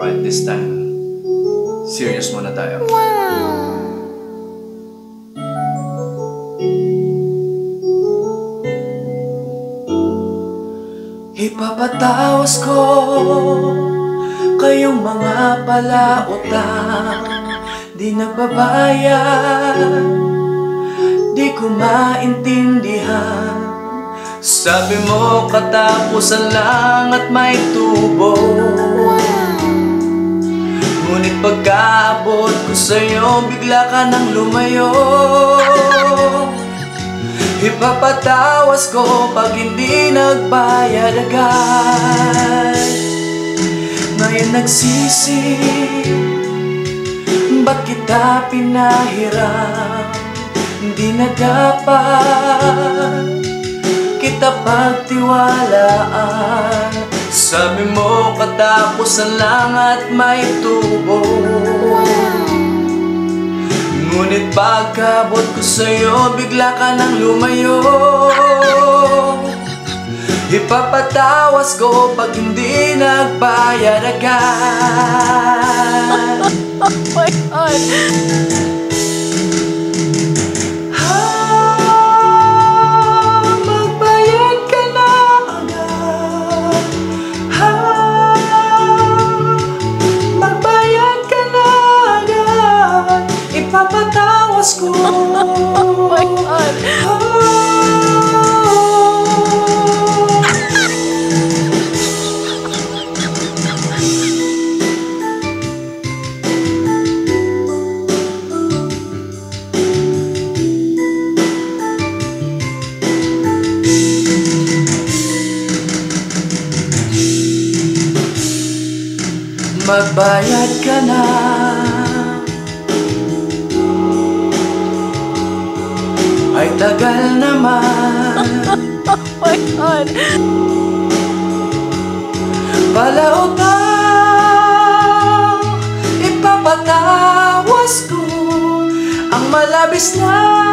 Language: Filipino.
Alright, this time, serious muna tayo. Ipapatawas ko kayong mga palautang di nagbabayad, di ko maintindihan. Sabi mo katapusan lang at may tubo, ngunit pagkaabot ko sa'yo bigla ka nang lumayo. Ipapatawas ko pag hindi nagbayad agad. Ngayon nagsisi, ba't kita pinahiram? Hindi na dapat kita pagtiwalaan. Sabi mo katapusan lang at may tubo, ngunit pagkabot ko sa'yo bigla ka nang lumayo. Ipapatawas ko pag hindi nagbayad agad. Oh my God! Magbayad ka na agad. Magbayad ka na agad. Ipapatawas ko. Oh my God! Magbayad ka na. Ay tagal naman. Oh my God! Palautang ipapatawas ko ang malabis na